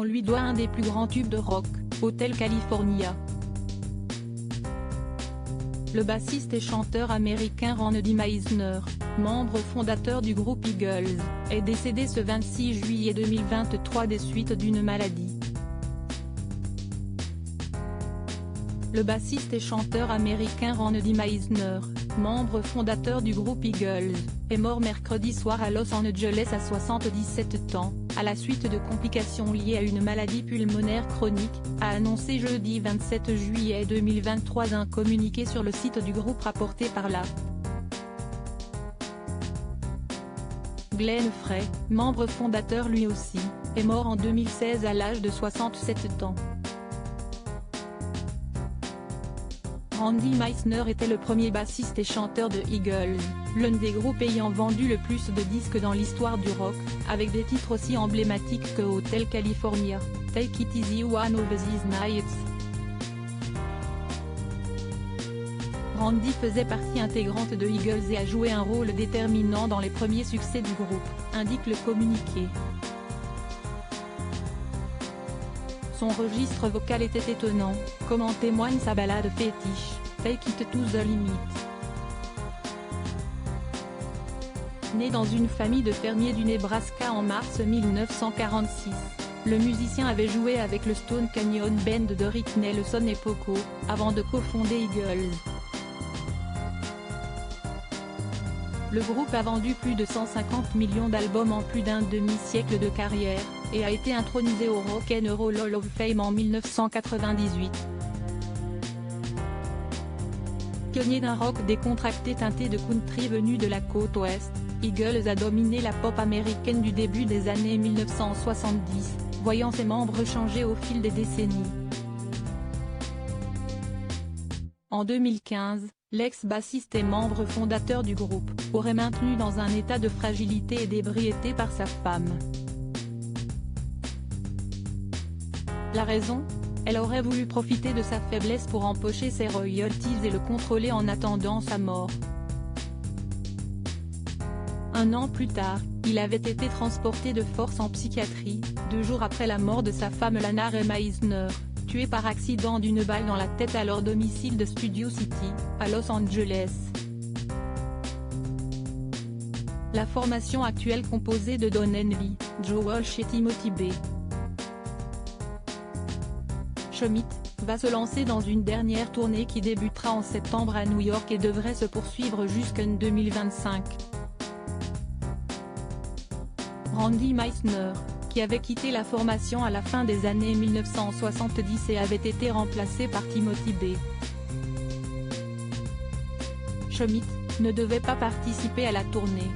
On lui doit un des plus grands tubes de rock, Hotel California. Le bassiste et chanteur américain Randy Meisner, membre fondateur du groupe Eagles, est décédé ce 26 juillet 2023 des suites d'une maladie. Le bassiste et chanteur américain Randy Meisner, membre fondateur du groupe Eagles, est mort mercredi soir à Los Angeles à 77 ans, à la suite de complications liées à une maladie pulmonaire chronique, a annoncé jeudi 27 juillet 2023 un communiqué sur le site du groupe rapporté par la Glenn Frey, membre fondateur lui aussi, est mort en 2016 à l'âge de 67 ans. Randy Meisner était le premier bassiste et chanteur de Eagles, l'un des groupes ayant vendu le plus de disques dans l'histoire du rock, avec des titres aussi emblématiques que Hotel California, Take It Easy ou One of These Nights. Randy faisait partie intégrante de Eagles et a joué un rôle déterminant dans les premiers succès du groupe, indique le communiqué. Son registre vocal était étonnant, comme en témoigne sa ballade fétiche, Take It to the Limit. Né dans une famille de fermiers du Nebraska en mars 1946, le musicien avait joué avec le Stone Canyon Band de Rick Nelson et Poco, avant de cofonder Eagles. Le groupe a vendu plus de 150 millions d'albums en plus d'un demi-siècle de carrière, et a été intronisé au Rock and Roll Hall of Fame en 1998. Pionnier d'un rock décontracté teinté de country venu de la côte ouest, Eagles a dominé la pop américaine du début des années 1970, voyant ses membres changer au fil des décennies. En 2015, l'ex-bassiste et membre fondateur du groupe, aurait maintenu dans un état de fragilité et d'ébriété par sa femme. La raison ? Elle aurait voulu profiter de sa faiblesse pour empocher ses royalties et le contrôler en attendant sa mort. Un an plus tard, il avait été transporté de force en psychiatrie, 2 jours après la mort de sa femme Lana Ray Meisner, tuée par accident d'une balle dans la tête à leur domicile de Studio City, à Los Angeles. La formation actuelle composée de Don Henley, Joe Walsh et Timothy B. Schmidt, va se lancer dans une dernière tournée qui débutera en septembre à New York et devrait se poursuivre jusqu'en 2025. Randy Meisner, qui avait quitté la formation à la fin des années 1970 et avait été remplacé par Timothy B. Schmidt, ne devait pas participer à la tournée.